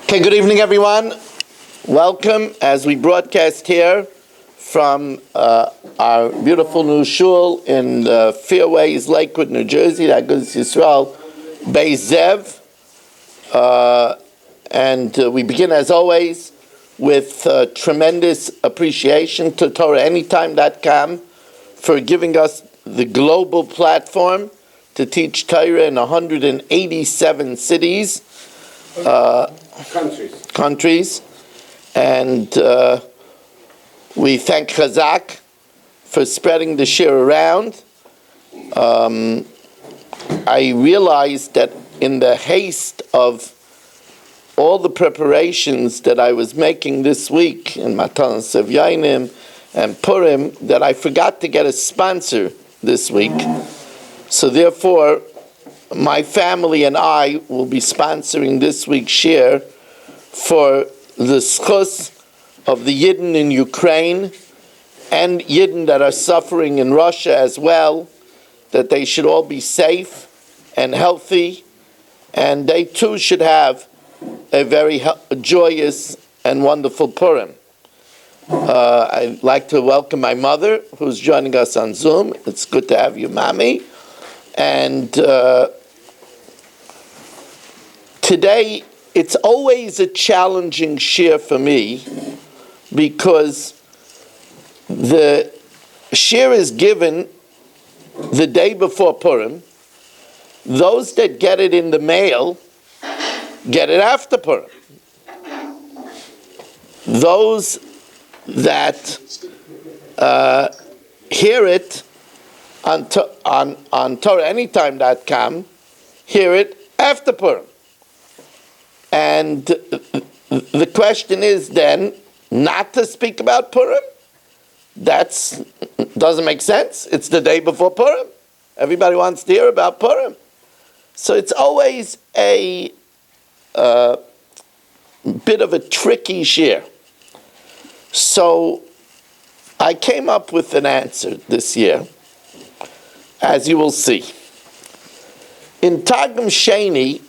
Okay, good evening, everyone. Welcome as we broadcast here from our beautiful new shul in Fairways, Lakewood, New Jersey, that goes to Yisrael, Beis Zev. And we begin, as always, with tremendous appreciation to TorahAnytime.com for giving us the global platform to teach Torah in 187 cities. Countries. And we thank Chazak for spreading the shir around. I realized that in the haste of all the preparations that I was making this week in Matan Sevyanim and Purim, that I forgot to get a sponsor this week. So therefore, my family and I will be sponsoring this week's shir for the schus of the Yidden in Ukraine and Yidden that are suffering in Russia as well, that they should all be safe and healthy, and they too should have a very joyous and wonderful Purim. I'd like to welcome my mother, who's joining us on Zoom. It's good to have you, Mommy. And today, it's always a challenging shir for me because the shir is given the day before Purim. Those that get it in the mail get it after Purim. Those that hear it on TorahAnytime.com hear it after Purim. And the question is then not to speak about Purim? That doesn't make sense. It's the day before Purim. Everybody wants to hear about Purim. So it's always a bit of a tricky shir. So I came up with an answer this year, as you will see. In Targum Sheni,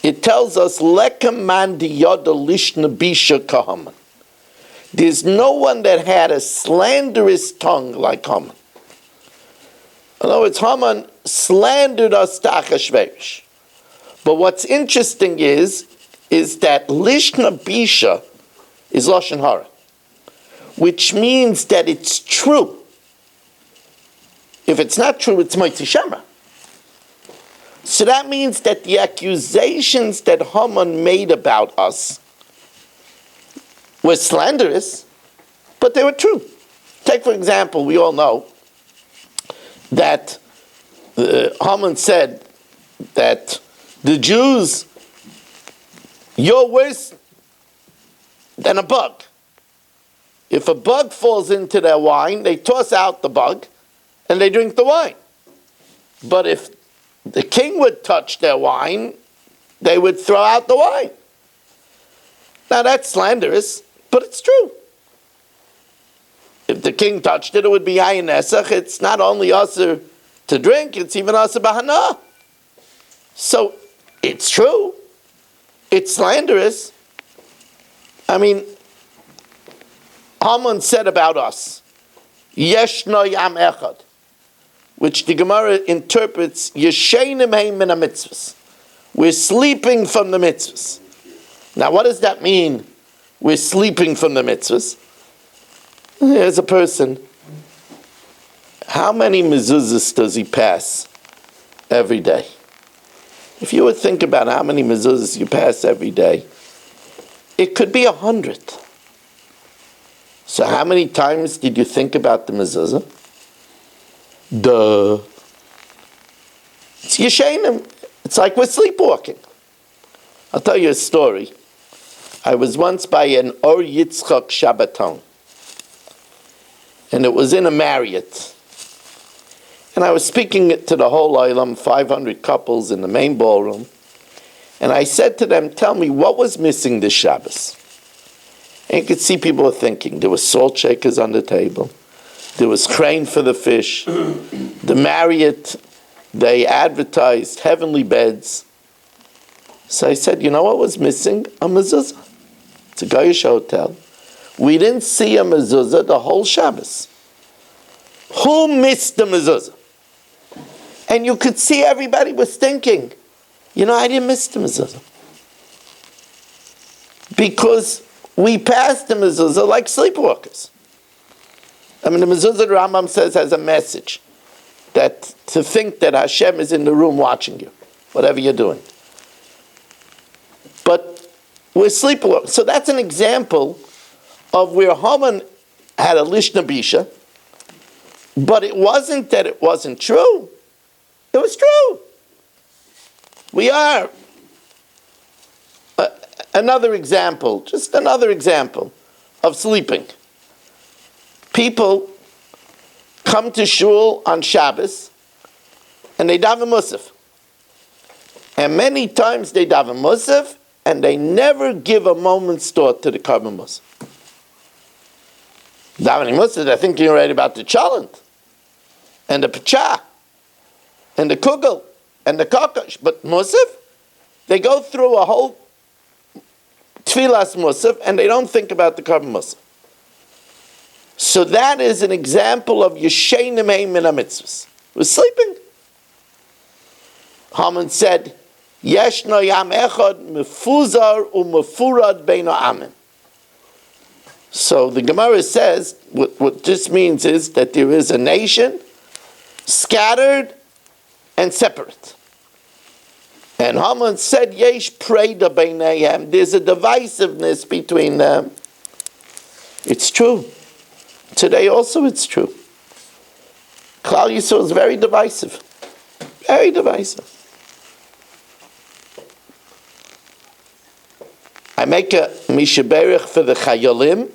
it tells us, Lekam man diyoda lishna bisha kahaman. There's no one that had a slanderous tongue like Haman. In other words, Haman slandered us to Achashverosh. But what's interesting is that lishna bisha is Lashon Hara, which means that it's true. If it's not true, it's Motzi Shemra. So that means that the accusations that Haman made about us were slanderous, but they were true. Take, for example, we all know that Haman said that the Jews, you're worse than a bug. If a bug falls into their wine, they toss out the bug and they drink the wine. But if the king would touch their wine, they would throw out the wine. Now that's slanderous, but it's true. If the king touched it, it would be ayin esach. It's not only usher to drink, it's even usher b'hana. So it's true. It's slanderous. I mean, Haman said about us, Yeshno yam echad, which the Gemara interprets, Yesheinim heim min ha-mitzvahs. We're sleeping from the mitzvahs. Now, what does that mean, we're sleeping from the mitzvahs? Here's a person. How many mezuzahs does he pass every day? If you would think about how many mezuzahs you pass every day, it could be 100. So how many times did you think about the mezuzah? Duh. It's Yeshainim. It's like we're sleepwalking. I'll tell you a story. I was once by an Or Yitzchak Shabbaton, and it was in a Marriott. And I was speaking to the whole Olam, 500 couples in the main ballroom, and I said to them, tell me, what was missing this Shabbos? And you could see people were thinking. There was salt shakers on the table. There was crane for the fish. The Marriott, they advertised heavenly beds. So I said, you know what was missing? A mezuzah. It's a Goyish hotel. We didn't see a mezuzah the whole Shabbos. Who missed the mezuzah? And you could see everybody was thinking, you know, I didn't miss the mezuzah. Because we passed the mezuzah like sleepwalkers. I mean, the mezuzah, the Rambam says, has a message. That to think that Hashem is in the room watching you, whatever you're doing. But we're sleepwalkers. So that's an example of where Haman had a Lishna Bisha, but it wasn't that it wasn't true. It was true. We are. Another example, just another example of sleeping. People come to shul on Shabbos and they daven Musaf. And many times they daven Musaf and they never give a moment's thought to the Karban Musaf. Davening Musaf, they're thinking already about the Chalent and the Pachah and the Kugel and the Kakash. But Musaf, they go through a whole Tfilas Musaf and they don't think about the Karban Musaf. So that is an example of Yeshenim Heim Min HaMitzvahs. We're sleeping. Haman said, Yeshno Yam Echad Mefuzar Umefurad Beino Amen. So the Gemara says, what this means is that there is a nation scattered and separate. And Haman said, Yesh Preda Beinayim. There's a divisiveness between them. It's true. Today also it's true. Klal Yisrael is very divisive. Very divisive. I make a Mishaberich for the Chayolim,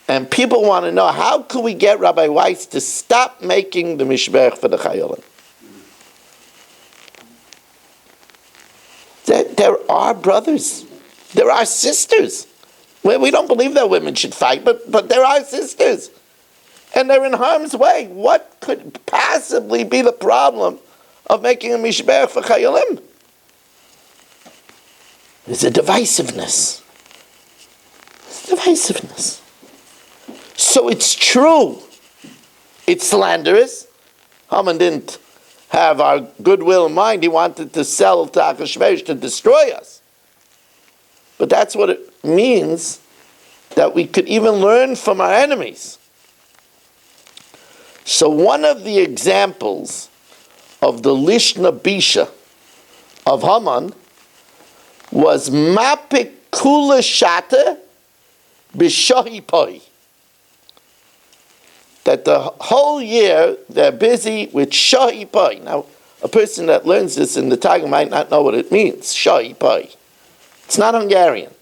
and people want to know, how could we get Rabbi Weiss to stop making the Mishaberich for the Chayolim? There are brothers. There are sisters. We don't believe that women should fight, but there are sisters. And they're in harm's way. What could possibly be the problem of making a Mishberach for Chayolim? There's a divisiveness. So it's true. It's slanderous. Haman didn't have our goodwill in mind. He wanted to sell to Achashverosh to destroy us. But that's what it means, that we could even learn from our enemies. So one of the examples of the Lishna Bisha of Haman was Mapik Kula Shata Bishahi Poi. That the whole year they're busy with Shahi Poi. Now, a person that learns this in the Tiger might not know what it means, Shahi Poi. It's not Hungarian.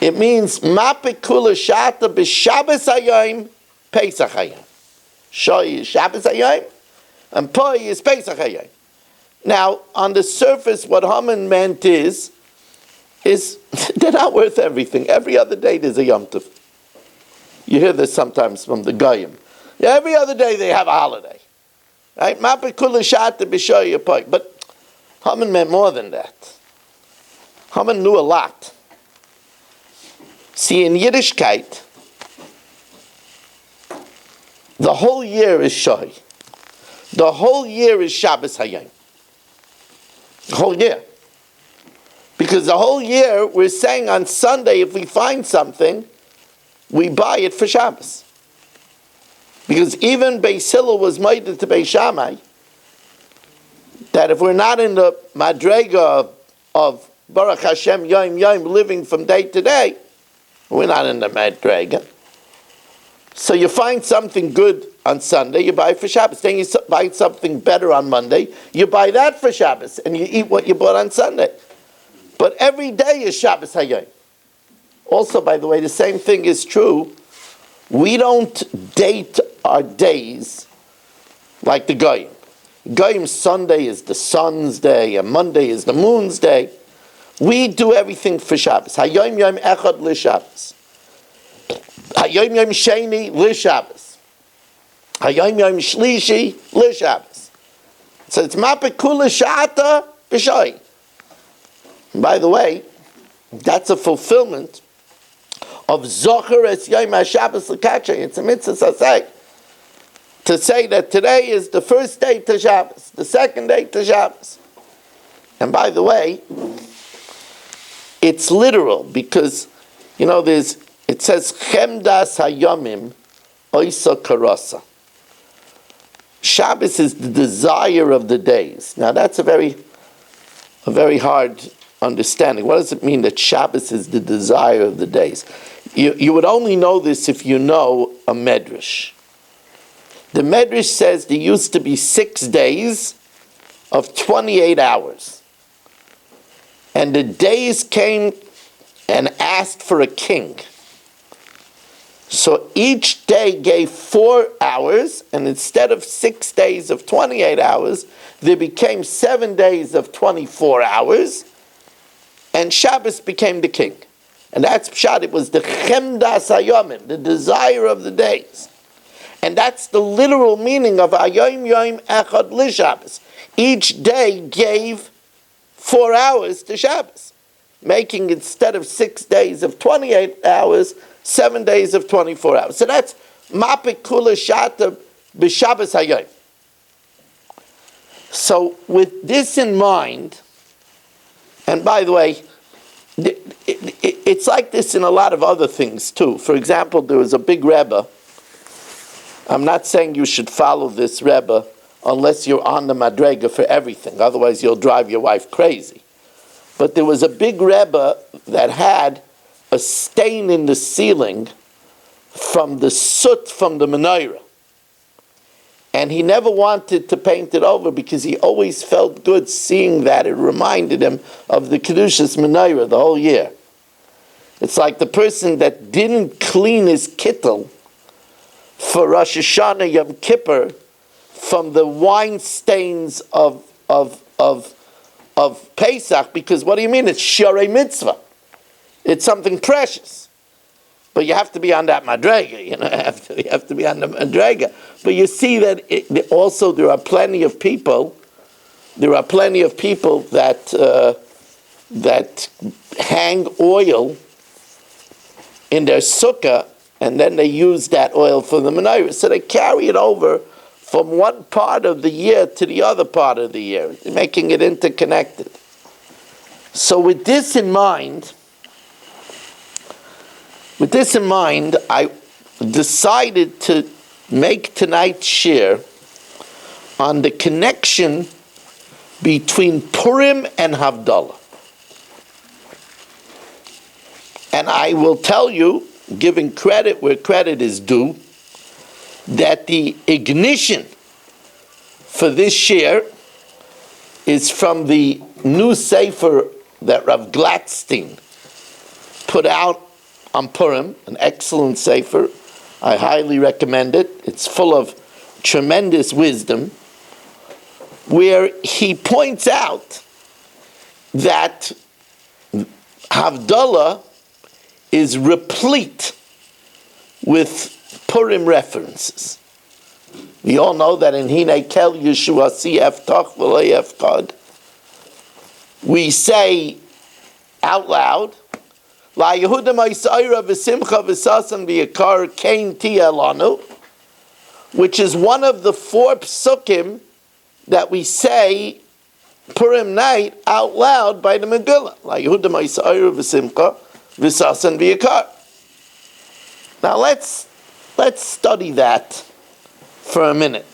It means Mapik Kula Shata B'Shabbos Hayom Pesach Hayom. Shoi is Shabbos Hayom, and Poi is Pesach Hayom. Now, on the surface, what Haman meant is they're not worth everything. Every other day there's a Yom Tov. You hear this sometimes from the Goyim. Yeah, every other day they have a holiday. Right? Mapik Kula Shata B'Shoi Poi. But Haman meant more than that. Haman knew a lot. See, in Yiddishkeit, the whole year is Shoi. The whole year is Shabbos Hayom. The whole year. Because the whole year, we're saying on Sunday, if we find something, we buy it for Shabbos. Because even Beis Hillel was made to Beis Shammai, that if we're not in the Madrega of Baruch Hashem Yom Yom, living from day to day, we're not in the Madrega. So you find something good on Sunday, you buy it for Shabbos. Then you buy something better on Monday, you buy that for Shabbos, and you eat what you bought on Sunday. But every day is Shabbos Hayom. Also, by the way, the same thing is true. We don't date our days like the Goyim. Goyim's Sunday is the sun's day, and Monday is the moon's day. We do everything for Shabbos. Hayom Yom Echad L'Shabbos. Hayom Yom Sheni L'Shabbos. Hayom Yom Shlishi L'Shabbos. So it's Mapik Kula Shata b'shoy. By the way, that's a fulfillment of Zocher es Yom HaShabbos l'katcha. It's a mitzvah to say that today is the first day to Shabbos, the second day to Shabbos. And by the way, it's literal because, it says, Chemdas hayomim oisa karasa. Shabbos is the desire of the days. Now that's a very hard understanding. What does it mean that Shabbos is the desire of the days? You would only know this if you know a medrash. The medrash says there used to be 6 days of 28 hours. And the days came and asked for a king. So each day gave 4 hours, and instead of 6 days of 28 hours, there became 7 days of 24 hours, and Shabbos became the king. And that's Pshat, it was the Chemdas Hayomim, the desire of the days. And that's the literal meaning of Hayom Yom Echad L'Shabbos. Each day gave 4 hours to Shabbos, making instead of 6 days of 28 hours, 7 days of 24 hours. So that's Mapik Kula Shata B'Shabbos Hayom. So with this in mind, and by the way, it's like this in a lot of other things too. For example, there was a big Rebbe. I'm not saying you should follow this Rebbe unless you're on the Madrega for everything. Otherwise, you'll drive your wife crazy. But there was a big Rebbe that had a stain in the ceiling from the soot from the menorah. And he never wanted to paint it over because he always felt good seeing that. It reminded him of the Kedushas menorah the whole year. It's like the person that didn't clean his kittel for Rosh Hashanah Yom Kippur from the wine stains of Pesach, because what do you mean? It's Shorei Mitzvah. It's something precious. But you have to be on that madrega, you have to be on the madrega. But you see that also there are plenty of people that hang oil in their sukkah, and then they use that oil for the menorah. So they carry it over from one part of the year to the other part of the year, making it interconnected. So with this in mind, I decided to make tonight's shir on the connection between Purim and Havdala. And I will tell you, giving credit where credit is due, that the ignition for this shir is from the new sefer that Rav Gladstein put out on Purim, an excellent sefer. I highly recommend it. It's full of tremendous wisdom, where he points out that Havdalah is replete with Purim references. We all know that in Hinei Kel Yeshua CF Toch V'Lo Yefkad, we say out loud, La Yehuda Ma'isayra V'Simcha V'Sasan V'Yakar Kain Tia Lanu, which is one of the 4 psukim that we say Purim night out loud by the Megillah. La Yehuda Ma'isayra V'Simcha V'Sasan V'Yakar. Now let's study that for a minute.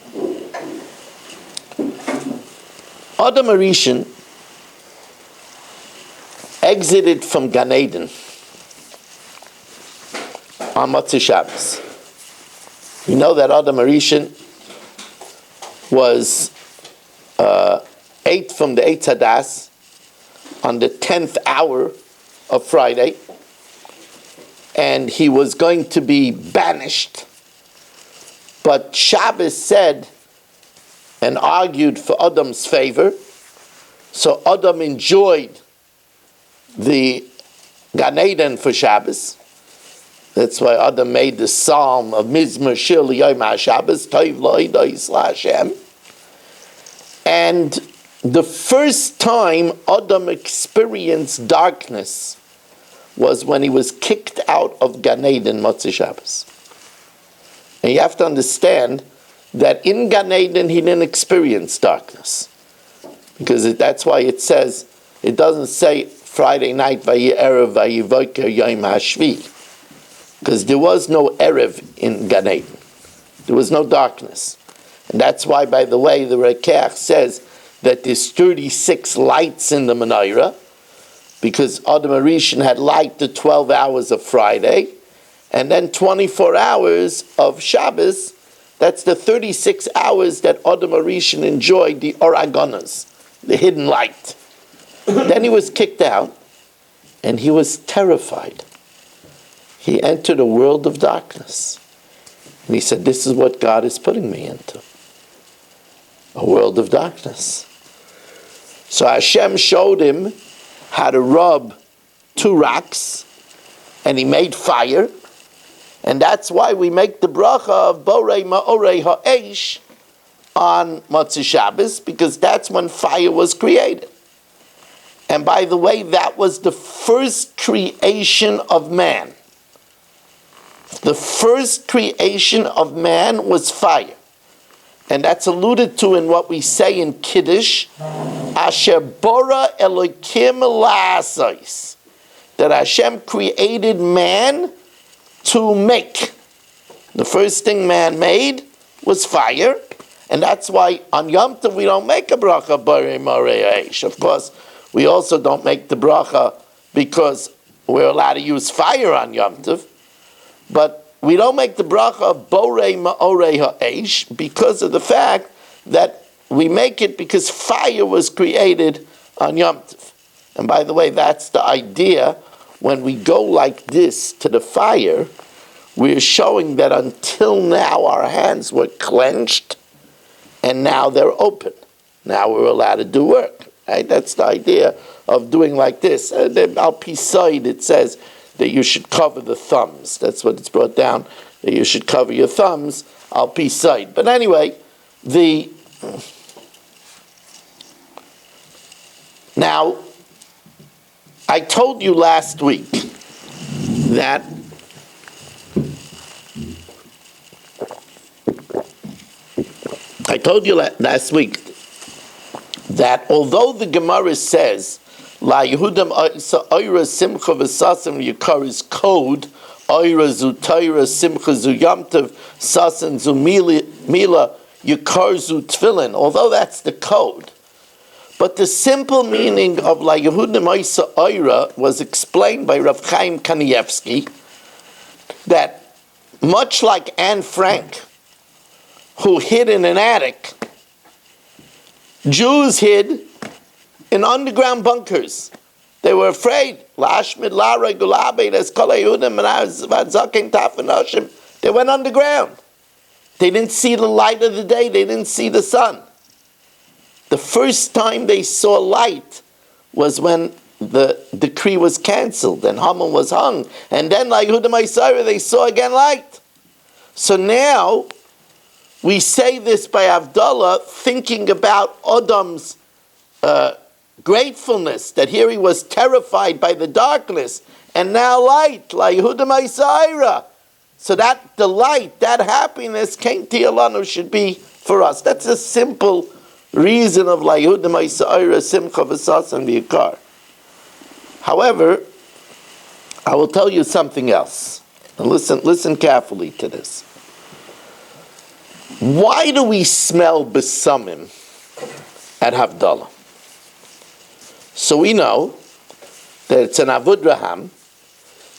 Adam Arishan exited from Gan Eden on Motzei Shabbos. We know that Adam Arishan was ate from the Eitz Hadas on the 10th hour of Friday, and he was going to be banished. But Shabbos said and argued for Adam's favor, so Adam enjoyed the Gan Eden for Shabbos. That's why Adam made the psalm of Mizmor Shir L'Yom HaShabbos, Tov Lo Yisla Hashem. And the first time Adam experienced darkness was when he was kicked out of Gan Eden Motzei Shabbos. And you have to understand that in Gan Eden he didn't experience darkness. Because that's why it says, it doesn't say Friday night, Vayi Erev, Vayi Voker, Yom HaShvi. Because there was no Erev in Gan Eden. There was no darkness. And that's why, by the way, the Rekeach says that there's 36 lights in the menorah, because Adam Arishan had light the 12 hours of Friday, and then 24 hours of Shabbos. That's the 36 hours that Adam Arishan enjoyed the Oragonas, the hidden light. Then he was kicked out, and he was terrified. He entered a world of darkness. And he said, this is what God is putting me into. A world of darkness. So Hashem showed him how to rub 2 rocks, and he made fire. And that's why we make the bracha of Borei Ma'orei Ha'esh on Motzei Shabbos, because that's when fire was created. And by the way, that was the first creation of man. The first creation of man was fire. And that's alluded to in what we say in Kiddush, Asher Bora Elokim La'asais, that Hashem created man to make. The first thing man made was fire, and that's why on Yom Tov we don't make a bracha Borei Ma'orei Ha'esh. Of course, we also don't make the bracha because we're allowed to use fire on Yom Tov, but we don't make the bracha Borei Ma'orei Ha'esh because of the fact that we make it because fire was created on Yom Tov. And by the way, that's the idea. When we go like this to the fire, we're showing that until now our hands were clenched, and now they're open. Now we're allowed to do work. Right? That's the idea of doing like this. Al Pi Side, it says that you should cover the thumbs. That's what it's brought down, that you should cover your thumbs, Al Pi Side. But anyway, now, I told you last week that although the Gemara says La Yehudam Oira Simcha V'Sasim Yikar is code Oira Zu Toira Simcha Zu Yamtiv Sasim Zu Mila Yikar Zu Tfilin, although that's the code, but the simple meaning of La Yehudim Oisa Oira was explained by Rav Chaim Kanievsky, that much like Anne Frank, who hid in an attic, Jews hid in underground bunkers. They were afraid. They went underground. They didn't see the light of the day. They didn't see the sun. The first time they saw light was when the decree was canceled and Haman was hung. And then, like Yehuda Ma'aseh, they saw again light. So now, we say this by Havdala, thinking about Adam's gratefulness, that here he was terrified by the darkness, and now light, like Yehuda Ma'aseh. So that delight, that happilness, Kain Tiyalanu should be for us. That's a simple reason of La Yehuda Ma'aseh, Simcha V'Sasim V'Yikar. However, I will tell you something else. And listen carefully to this. Why do we smell besamim at Havdalah? So we know that it's an Avud Raham.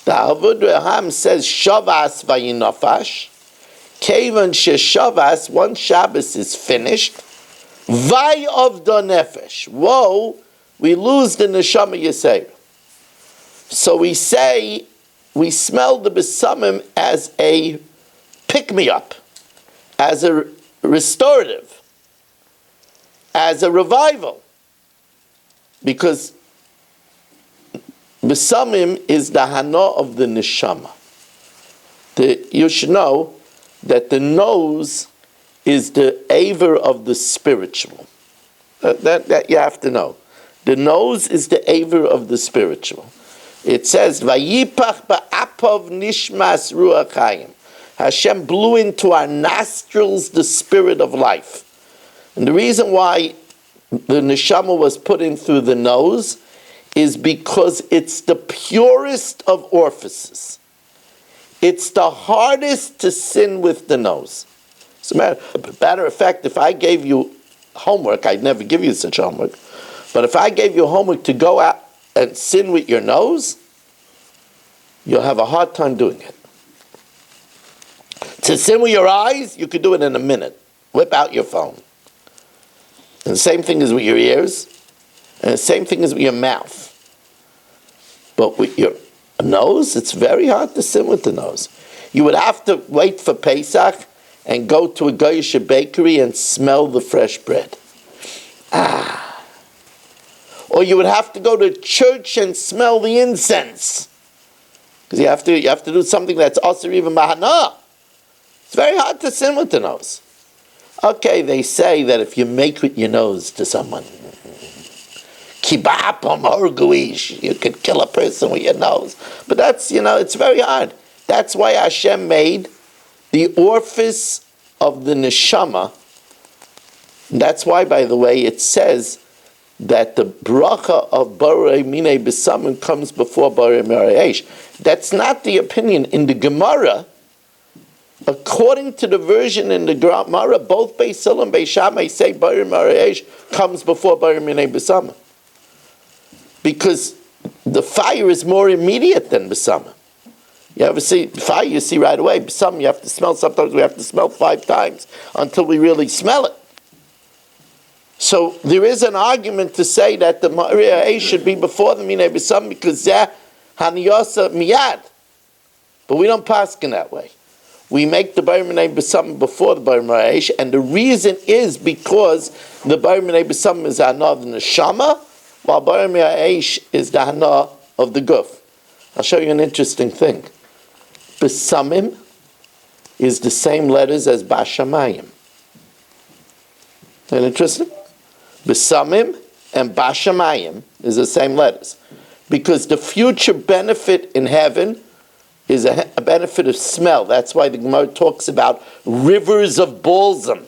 The Avud Raham says Shavas vayinafash. Kevan sheshavas, one Shabbos is finished. Vay of the nefesh. Whoa, we lose the neshama yisera. So we say we smell the besamim as a pick-me-up, as a restorative, as a revival. Because besamim is the hana of the neshama. You should know that the nose is the aver of the spiritual. That you have to know. The nose is the aver of the spiritual. It says, "Vayipach ba'apov nishmas ruach hayim." Hashem blew into our nostrils the spirit of life. And the reason why the neshama was put in through the nose is because it's the purest of orifices. It's the hardest to sin with the nose. As a matter of fact, if I gave you homework, I'd never give you such homework, but if I gave you homework to go out and sin with your nose, you'll have a hard time doing it. To sin with your eyes, you could do it in a minute. Whip out your phone. And the same thing is with your ears, and the same thing is with your mouth. But with your nose, it's very hard to sin with the nose. You would have to wait for Pesach and go to a Goyish bakery and smell the fresh bread. Or you would have to go to church and smell the incense. Because you have to do something that's also even mahana. It's very hard to sin with the nose. Okay, they say that if you make with your nose to someone, kibapam horguish, you could kill a person with your nose. But that's, it's very hard. That's why Hashem made the orifice of the neshama. And that's why, by the way, it says that the bracha of Borei Minei B'Samim comes before Borei Merei. That's not the opinion. In the Gemara, according to the version in the Gemara, both Beis Hillel and Beis Shammai say Borei Merei comes before Borei Minei B'Samim. Because the fire is more immediate than B'Samim. You ever see fire, you see right away. B'Samim you have to smell, sometimes we have to smell 5 times until we really smell it. So there is an argument to say that the Ma'ariah should be before the Minei B'Samim because they're Haniyasa Miyad. But we don't paskin that way. We make the Bar Minei B'Samim before the Bar Ma'ariah, and the reason is because the Bar Minei B'Samim is the Hana of the Neshama, while Bar Ma'ariah is the Hana of the Guf. I'll show you an interesting thing. B'Samim is the same letters as Bashamayim. Isn't that interesting? B'Samim and Bashamayim is the same letters. Because the future benefit in heaven is a benefit of smell. That's why the Gemara talks about rivers of balsam.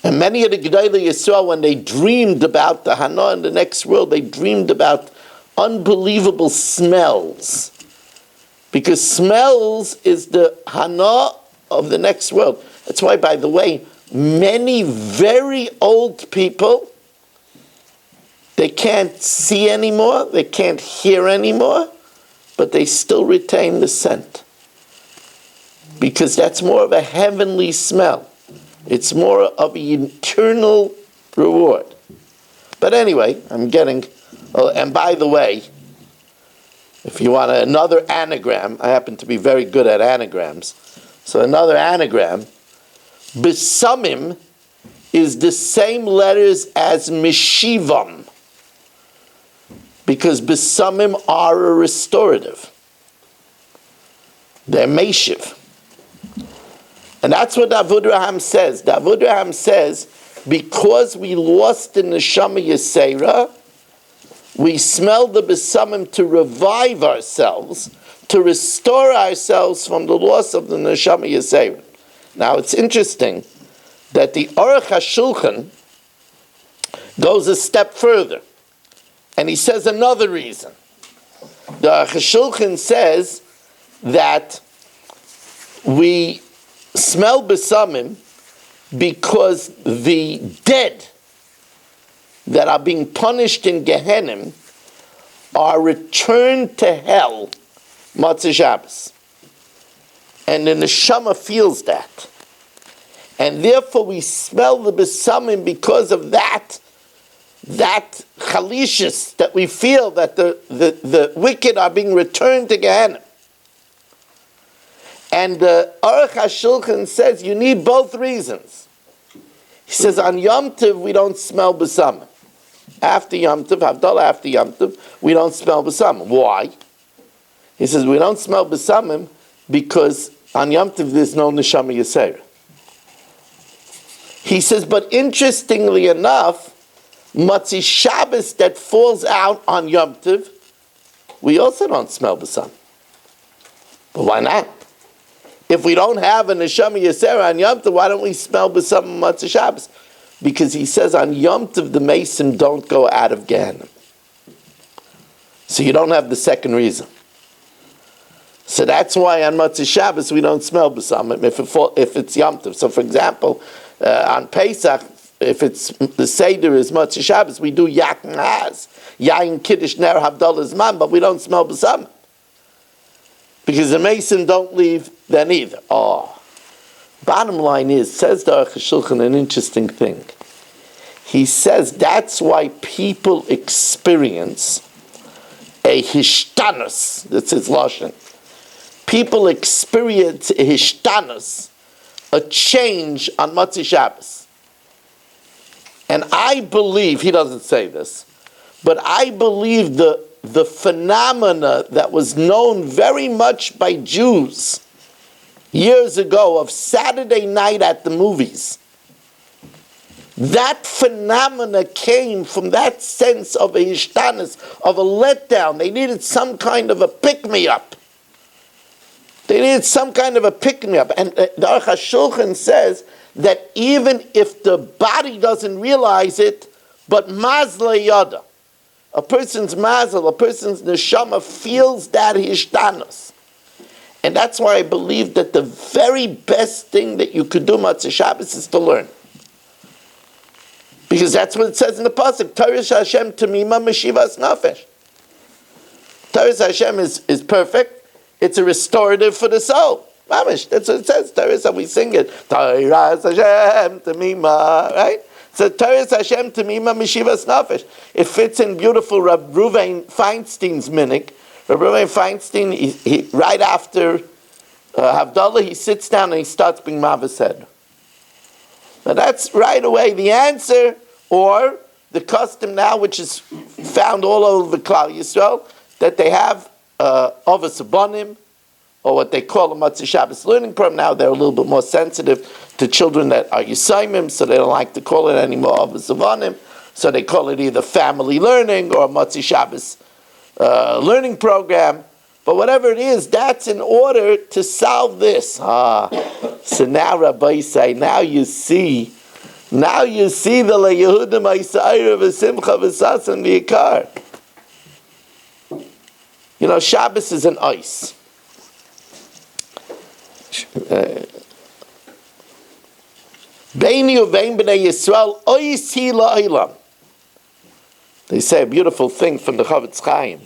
And many of the Gedolei Yisrael, when they dreamed about the Hana in the next world, they dreamed about unbelievable smells. Because smells is the Hana of the next world. That's why, by the way, many very old people, they can't see anymore, they can't hear anymore, but they still retain the scent. Because that's more of a heavenly smell. It's more of an eternal reward. But anyway, I'm getting... Oh, and by the way, if you want another anagram, I happen to be very good at anagrams. So another anagram, B'Samim is the same letters as Mishivam. Because B'Samim are a restorative. They're Meshiv. And that's what Davud Raham says. Davud Raham says, because we lost the Neshama Yisera, we smell the B'Samim to revive ourselves, to restore ourselves from the loss of the Neshama Yisera. Now it's interesting that the Aruch HaShulchan goes a step further. And he says another reason. The Aruch HaShulchan says that we smell B'Samim because the dead that are being punished in Gehenna are returned to hell Matzah Shabbos. And the Neshama feels that. And therefore we smell the B'Samim because of that chalishus that we feel that the wicked are being returned to Gehenna. And the Aruch HaShulchan says you need both reasons. He says on Yom Tov we don't smell B'Samim. After Yom Tov, Havdala after Yom Tov, we don't smell B'Samim. Why? He says we don't smell B'Samim because on Yom Tov there's no Neshama Yisera. He says, but interestingly enough, Matzi Shabbos that falls out on Yom Tov, we also don't smell b'sam. But why not? If we don't have a Neshama Yisera on Yom Tov, why don't we smell b'sam on Matzi Shabbos? Because he says on Yom Tov the Mason don't go out of Gehenna. So you don't have the second reason. So that's why on Matzah Shabbos we don't smell b'samim if it's Yom Tov. So for example, on Pesach, if it's the Seder is Matzah Shabbos, we do Yak and Haz, Yain Kiddush Ner Havdala Zman, but we don't smell b'samim because the Mason don't leave then either. Bottom line is, says the Aruch HaShulchan an interesting thing. He says that's why people experience a hishtanus. That's his lashon. People experience a hishtanus, a change on Matzah Shabbos. And I believe, he doesn't say this, but I believe the phenomena that was known very much by Jews years ago of Saturday night at the movies, that phenomena came from that sense of a hishtanus, of a letdown. They needed some kind of a pick-me-up. They needed some kind of a pick-me-up. And the Aruch HaShulchan says that even if the body doesn't realize it, but mazla yada, a person's mazel, a person's neshama feels that hishtanus. And that's why I believe that the very best thing that you could do Matzah Shabbos is to learn. Because that's what it says in the pasuk. Taras Hashem tamima meshivas nafesh. Taras Hashem is perfect. It's a restorative for the soul. Mamish, that's what it says. Taras, we sing it. Taras Hashem tamima, right? So Taras Hashem tamima meshivas nafesh. It fits in beautiful Reb Ruvain Feinstein's minhag. Reb Ruvain Feinstein, he right after Havdalah, he sits down and he starts being Mavased. Now that's right away the answer, or the custom now, which is found all over Klal Yisrael, that they have Avos Abanim, or what they call a Matzah Shabbos learning program. Now they're a little bit more sensitive to children that are Yisaimim, so they don't like to call it anymore Avos Abanim, so they call it either family learning or Matzah Shabbos learning program. But whatever it is, that's in order to solve this. So now Rabbi say, now you see the La Yehuda Ma'isayra v'Simcha v'Sasan v'Yikar. You know, Shabbos is an ice. Beini uvein b'nei Yisrael ois hi la'olam. They say a beautiful thing from the Chavetz Chaim.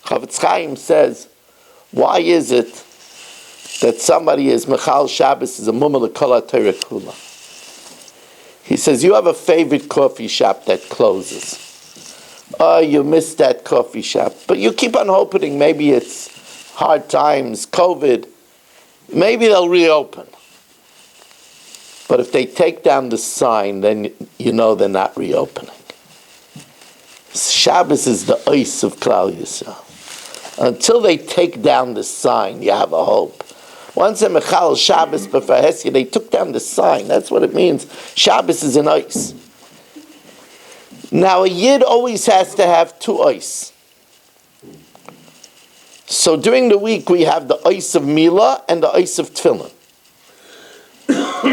Chavetz Chaim says, why is it that somebody is Mechal Shabbos is a mumma l'kol ha'Torah kula? He says, you have a favorite coffee shop that closes. Oh, you missed that coffee shop. But you keep on hoping maybe it's hard times, COVID. Maybe they'll reopen. But if they take down the sign, then you know they're not reopening. Shabbos is the ice of Klal Yisrael. Until they take down the sign, you have a hope. Once a Mechal Shabbos b'Farhesia, they took down the sign. That's what it means. Shabbos is an ice. Now a Yid always has to have two ice. So during the week we have the ice of Milah and the ice of Tefillin.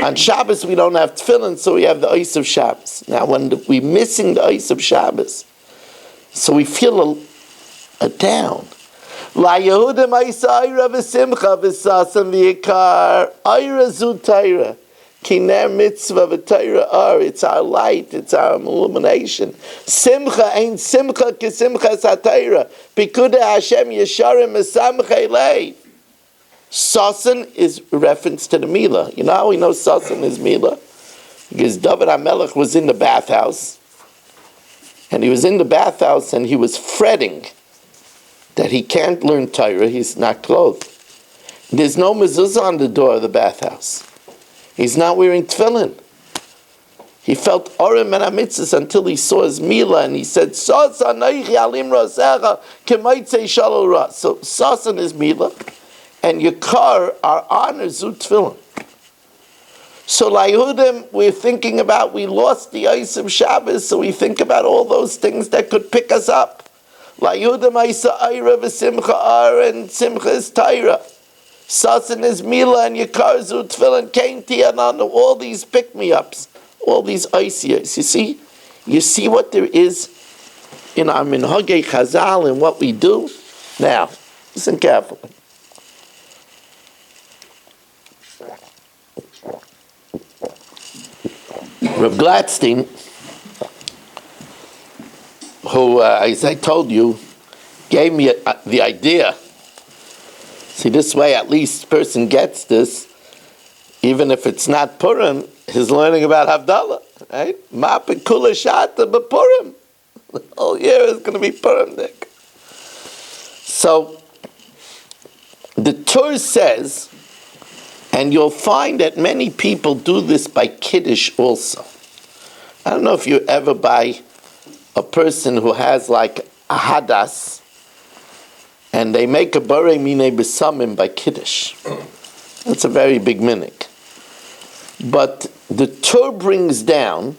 On Shabbos we don't have Tefillin, so we have the ice of Shabbos. Now when we're missing the ice of Shabbos, so we feel a down. La Yehuda Ma'isayra v'Simcha v'Sasan v'Yikar Ayra Zu Taira Kiner Mitzvah v'Taira Ar. It's our light, it's our illumination. Simcha ain't Simcha k'Simcha Satayra Pikuda Hashem Yesharim Mesamcha Elei. Sasan is a reference to the Milah. You know how we know Sasan is Milah? Because David HaMelech was in the bathhouse, and he was in the bathhouse and he was fretting that he can't learn Torah, he's not clothed. There's no mezuzah on the door of the bathhouse. He's not wearing tefillin. He felt Orim and Amitzis until he saw his Milah, and he said, So Sasan is Milah, and Yikar are honor Zu tefillin. So Layehudim, we're thinking about, we lost the ice of Shabbos, so we think about all those things that could pick us up. Layehudim Isa Eira v'Simcha Ar, and Simcha is Taira. Sasan is Mila, and Yekarzu Tefillin Kain Tiyanan, all these pick-me-ups, all these ices. You see what there is in our Minhagei Chazal and what we do? Now, listen carefully. Rav Gladstein, who, as I told you, gave me the idea. See, this way at least person gets this, even if it's not Purim, he's learning about Havdala, right? Ma'apik kula shata b'Purim. The whole year is going to be Purim, Nick. So, the Torah says, and you'll find that many people do this by Kiddush also. I don't know if you ever buy a person who has like a hadas, and they make a borei minei besamim by Kiddush. That's a very big minik. But the Torah brings down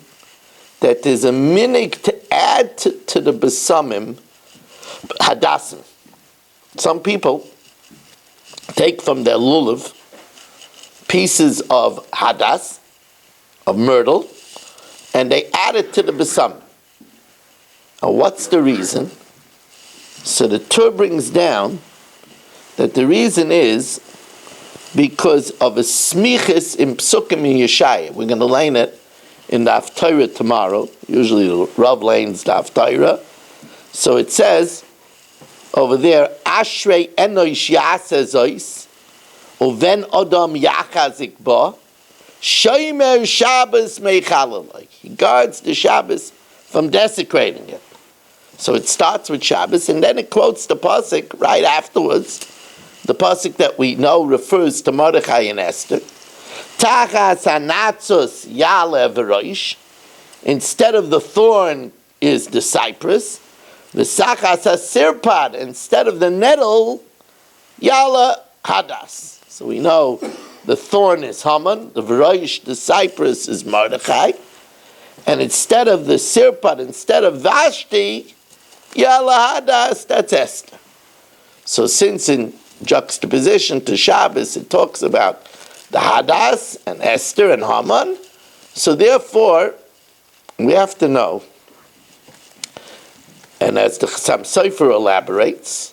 that there's a minik to add to the besamim hadasim. Some people take from their lulav pieces of hadas, of myrtle, and they add it to the besamim. Now, what's the reason? So the Torah brings down that the reason is because of a smichis in psukim in Yeshaya. We're going to learn it in the Haftarah tomorrow. Usually the Rav lanes the Haftarah. So it says over there, Ashrei enoish yasezois, uven odom yachazik ba, shomer Shabbos meichalalai. He guards the Shabbos from desecrating it. So it starts with Shabbos, and then it quotes the pasuk right afterwards. The pasuk that we know refers to Mordechai and Esther. Tachas hanatzus yale v'roish. Instead of the thorn is the cypress. V'sachas hasirpad. Instead of the nettle, yale hadas. So we know the thorn is Haman, the v'roish, the cypress is Mordechai, and instead of the sirpad, instead of Vashti, yale hadas, that's Esther. So since in juxtaposition to Shabbos, it talks about the Hadas and Esther and Haman. So therefore, we have to know, and as the Chassam Sofer elaborates,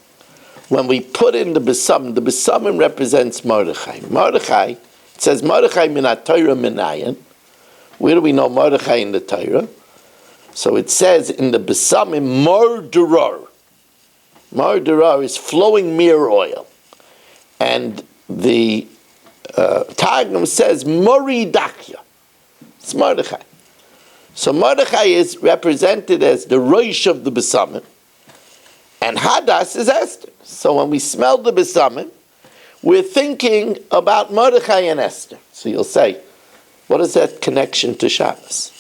when we put in the Besamim represents Mordechai. Mordechai, it says Mordechai minat Torah minayin. Where do we know Mordechai in the Torah? So it says in the Besamim, Morderar. Morderar is flowing myrrh oil. And the Targum says Moridakya. It's Mordechai. So Mordechai is represented as the Rosh of the Besamim, and Hadas is Esther. So when we smell the Besamim, we're thinking about Mordechai and Esther. So you'll say, what is that connection to Shabbos?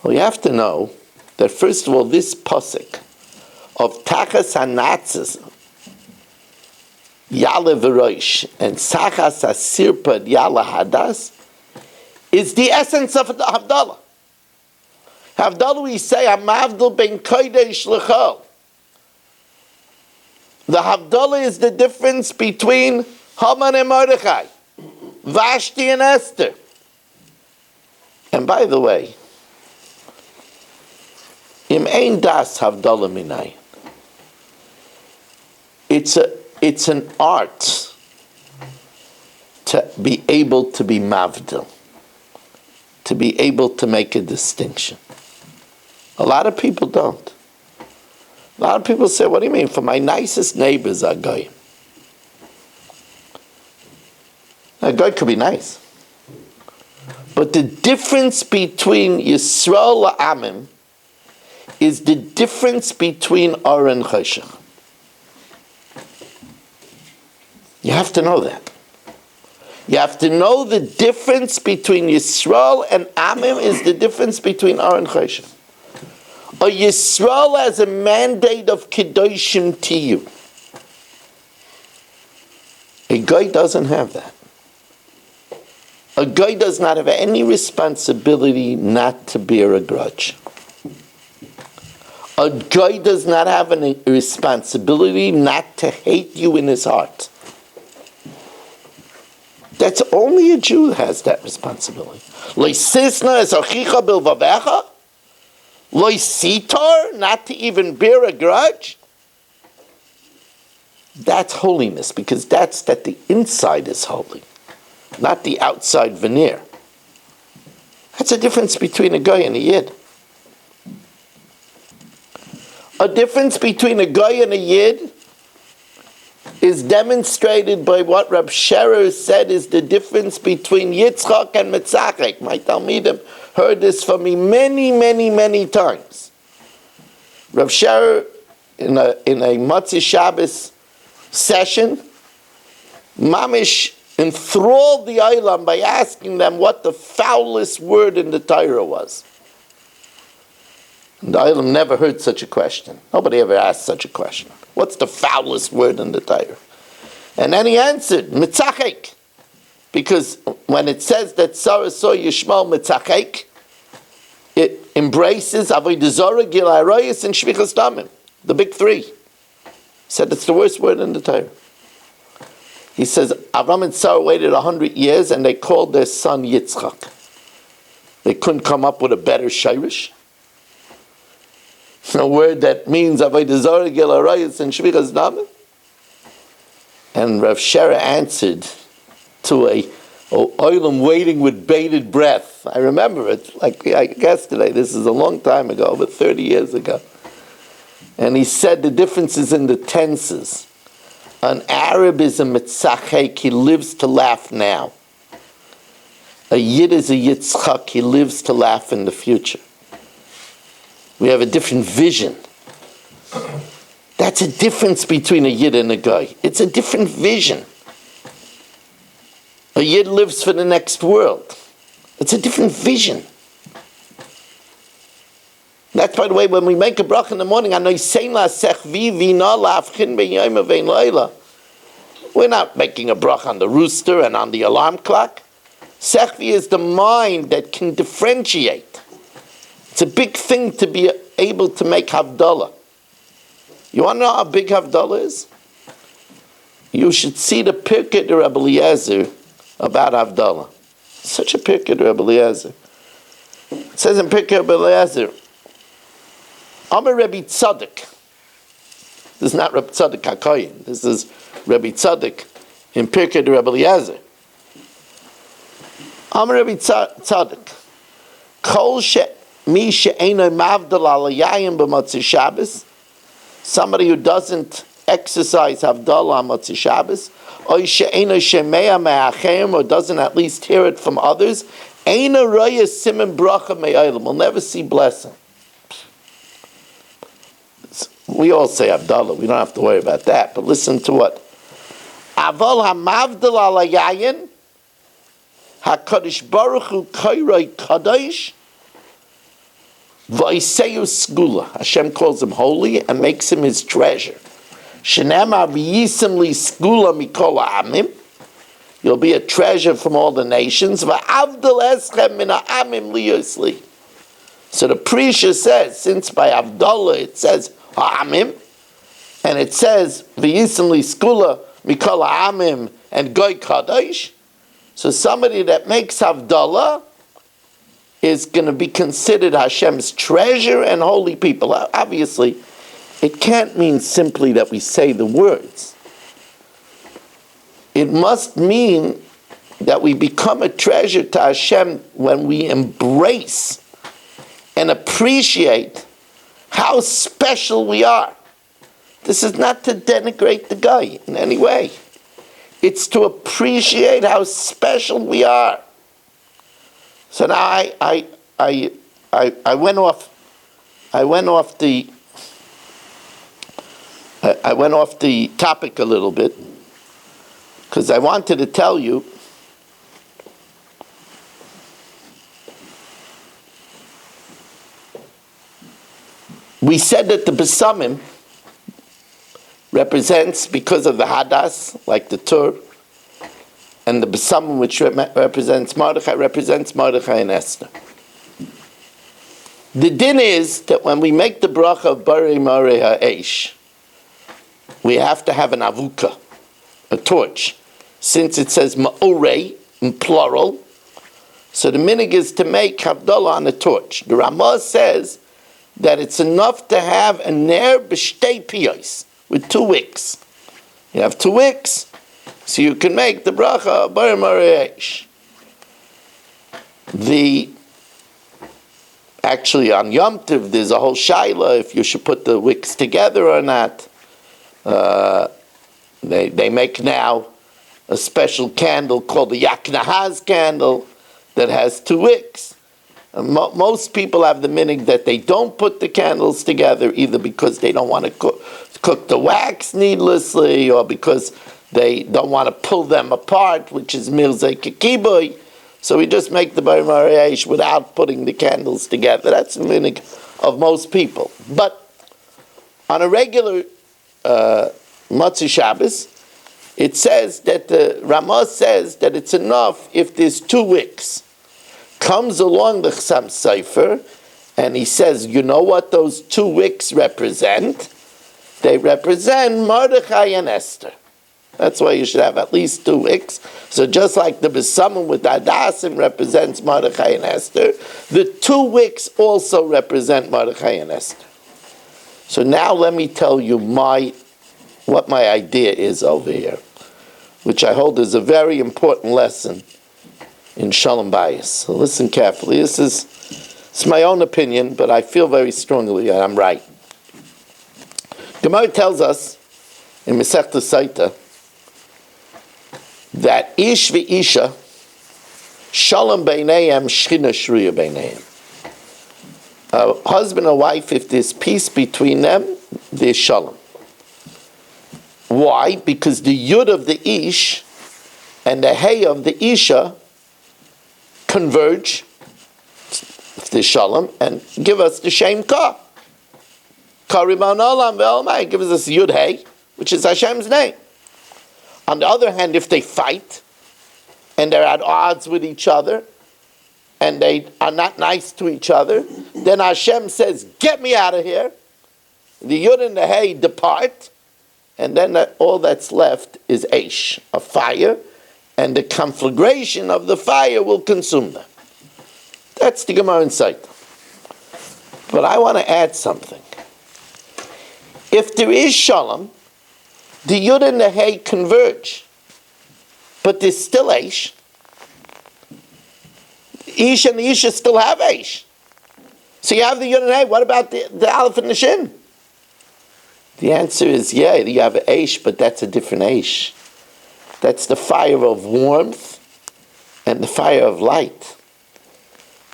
Well, you have to know that first of all, this pasuk of Tachas HaNatzis, Yale V'roish, and Sachas HaSirpad Yale Hadas, is the essence of the Havdalah. Havdalah, we say, Hamavdal ben Kodesh L'chol. The Havdalah is the difference between Haman and Mordechai, Vashti and Esther. And by the way, Im Ein Das Havdalah Minayin. It's an art to be able to be mavdil, to be able to make a distinction. A lot of people don't. A lot of people say, what do you mean? For my nicest neighbors are goyim. A goy could be nice. But the difference between Yisrael La'amim is the difference between Or and Choshech. You have to know that. You have to know the difference between Yisrael and Amim is the difference between Or and Choshech. Or Yisrael has a mandate of Kedoshim to you. A guy doesn't have that. A A guy does not have any responsibility not to bear a grudge. A guy does not have a responsibility not to hate you in his heart. That's only a Jew who has that responsibility. Leisisna es achicha bilvavecha. Leisitar, not to even bear a grudge. That's holiness, because that's that the inside is holy, not the outside veneer. That's a difference between a guy and a yid. A difference between a guy and a yid is demonstrated by what Rab Scherer said is the difference between Yitzchak and Metzachek. My Talmidim heard this from me many, many, many times. Rab Scherer, in a Matzah Shabbos session, Mamish enthralled the Eilam by asking them what the foulest word in the Torah was. And the Eilam never heard such a question. Nobody ever asked such a question. What's the foulest word in the Torah? And then he answered, Mitzachek. Because when it says that Sarah saw Yishmael Mitzachek, it embraces Avodah Zarah, Gilai Arayos, and Shvichas Damim, the big three. He said it's the worst word in the Torah. He says, Avram and Sarah waited 100 years and they called their son Yitzchak. They couldn't come up with a better shirish. A word that means Avodah Zarah, Gilai Arayos, and Shvichas Damim. And Rav Scherer answered to a oilam waiting with bated breath. I remember it like yesterday. This is a long time ago, over 30 years ago. And he said the difference is in the tenses. An Arab is a mitzachek, he lives to laugh now. A Yid is a Yitzchak, he lives to laugh in the future. We have a different vision. That's a difference between a Yid and a guy. It's a different vision. A Yid lives for the next world. It's a different vision. That's, by the way, when we make a bracha in the morning, we're not making a bracha on the rooster and on the alarm clock. Sechvi is the mind that can differentiate. It's a big thing to be able to make Havdala. You want to know how big Havdala is? You should see the Pirkei de Rabbi Eliezer about Havdala. Such a Pirkei de Rabbi Eliezer. It says in Pirkei Rabbi Eliezer, Amar Rebbe Tzaddik. This is not Rebbe Tzaddik HaKoyin. This is Rebbe Tzaddik in Pirkei de Rabbi Eliezer. Amar Rebbe Tzaddik. Kol mi she'eino mavdala l'yayim b'motzei Shabbos. Somebody who doesn't exercise Havdalah on Motzei Shabbos, or she'eino shemea me'achem, or doesn't at least hear it from others, eino roya simen bracha me'olam, will never see blessing. We all say Havdalah, we don't have to worry about that, but listen to what. Aval ha'mavdala l'yayin, HaKadosh Baruch Hu kairoi kadosh, Vaiseyu Skula. Hashem calls him holy and makes him his treasure. Shenema v'yisim li skula mikol ha'amim. You'll be a treasure from all the nations. V'avdal eschem min ha'amim liyosli. So the Prisha says, since by Avdallah it says ha'amim, and it says v'yisim li skula mikol ha'amim and goy kadosh, so somebody that makes Havdalah is going to be considered Hashem's treasure and holy people. Obviously, it can't mean simply that we say the words. It must mean that we become a treasure to Hashem when we embrace and appreciate how special we are. This is not to denigrate the guy in any way. It's to appreciate how special we are. So now I went off the topic a little bit because I wanted to tell you we said that the Besamim represents, because of the Hadas, like the Tur, and the Besamim, which represents Mordechai and Esther. The din is that when we make the bracha of Barei Marei Ha'esh, we have to have an avuka, a torch. Since it says Ma'orei, in plural, so the minig is to make Havdala on a torch. The Ramah says that it's enough to have a ner b'shtei piyos, with 2 wicks. You have 2 wicks, so you can make the bracha of Barei Marei Ha'esh. Actually, on Yom Tov, there's a whole shaila if you should put the wicks together or not. They make now a special candle called the Yaknahaz candle that has 2 wicks. Most people have the minig that they don't put the candles together, either because they don't want to cook the wax needlessly, or because they don't want to pull them apart, which is mirzei kikiboy. So we just make the Barei Marei Ha'esh without putting the candles together. That's the minig of most people. But on a regular Motzei Shabbos, it says that the Ramah says that it's enough if there's 2 wicks. Comes along the Chassam Sofer, and he says, you know what those 2 wicks represent? They represent Mordechai and Esther. That's why you should have at least 2 wicks. So just like the Besamim with Adasim represents Mordechai and Esther, the 2 wicks also represent Mordechai and Esther. So now let me tell you what my idea is over here, which I hold is a very important lesson in Shalom Bayis. So listen carefully. It's my own opinion, but I feel very strongly that I'm right. Gemara tells us in Masechta Saita that ish v'isha shalom beinayim shchina shruya beinayim. A husband and wife, if there's peace between them, there's shalom. Why? Because the yud of the ish and the hey of the isha converge, the shalom, and give us the shem ka. Kariban olam ve'olmai gives us yud hey, which is Hashem's name. On the other hand, if they fight, and they're at odds with each other, and they are not nice to each other, then Hashem says, get me out of here. The yud and the hey depart, and then all that's left is Eish, a fire, and the conflagration of the fire will consume them. That's the Gemara insight. But I want to add something. If there is Shalom, the Yud and the Hey converge, but there's still Eish. Ish and the Isha still have Eish. So you have the Yud and Hey, what about the Aleph and the Shin? The answer is, yeah, you have Eish, but that's a different Eish. That's the fire of warmth and the fire of light.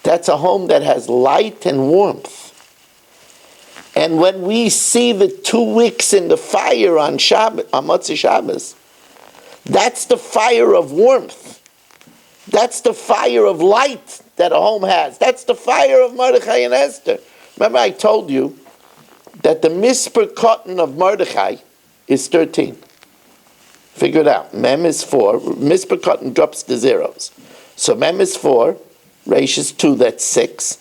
That's a home that has light and warmth. And when we see the 2 wicks in the fire on Shabbat, on Motzei Shabbos, that's the fire of warmth. That's the fire of light that a home has. That's the fire of Mordechai and Esther. Remember I told you that the misper cotton of Mordechai is 13. Figure it out. Mem is 4. Misper cotton drops the zeros. So Mem is 4. Reish is 2, that's 6.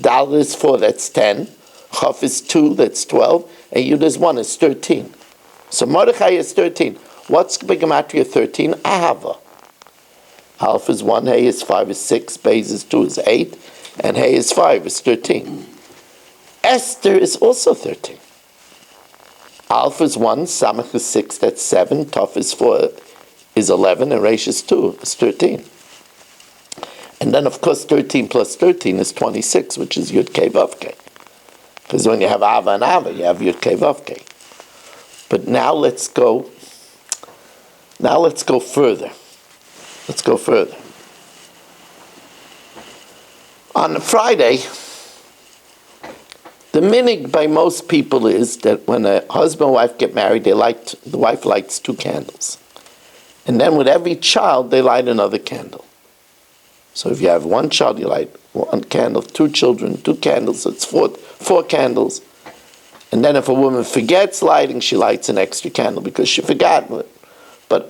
Dal is 4, that's 10. Chaf is 2, that's 12. And Yud is 1, is 13. So Mordechai is 13. What's the gematria 13? Ahava. Aleph is 1, Hey is 5, is 6. Beis is 2, is 8. And Hey is 5, is 13. Esther is also 13. Aleph is 1, Samach is 6, that's 7. Tov is 4, is 11. And Reish is 2, is 13. And then, of course, 13 plus 13 is 26, which is Yud Kei Vav Kei. Because when you have Ava and Ava, you have Yud Kei Vav Kei. But now let's go further. Let's go further. On Friday, the minig by most people is that when a husband and wife get married, the wife lights 2 candles. And then with every child, they light another candle. So if you have 1 child, you light 1 candle, 2 children, 2 candles, so it's 4 candles. And then if a woman forgets lighting, she lights an extra candle because she forgot. But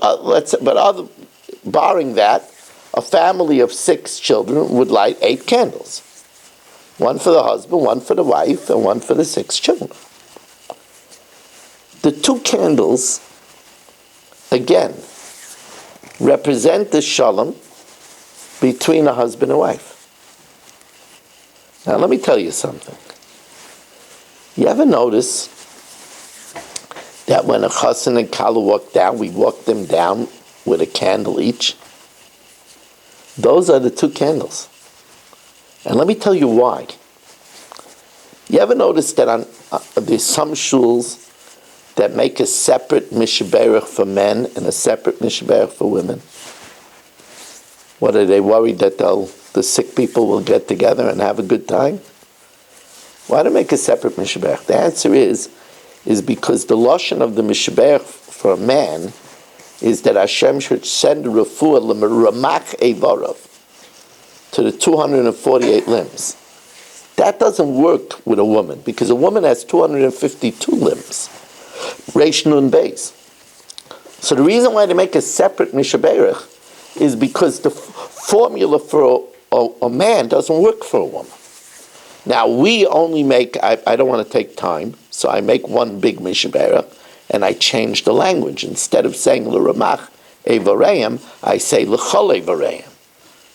barring that, a family of 6 children would light 8 candles. One for the husband, one for the wife, and one for the 6 children. The 2 candles, again, represent the shalom between a husband and wife. Now let me tell you something. You ever notice that when a chassan and kala walk down, we walk them down with a candle each? Those are the 2 candles. And let me tell you why. You ever notice that there's some shuls that make a separate mishberach for men and a separate mishberach for women? What, are they worried that the sick people will get together and have a good time? Why do they make a separate mishberach? The answer is because the lashon of the mishberach for a man is that Hashem should send refuah l'ramach eivarav, to the 248 limbs. That doesn't work with a woman, because a woman has 252 limbs. Reish Nun Beis. So the reason why they make a separate mishberach is because the formula for a man doesn't work for a woman. Now we only make, I don't want to take time, so I make one big mishberach, and I change the language. Instead of saying l'ramach evareim, I say l'chol evareim.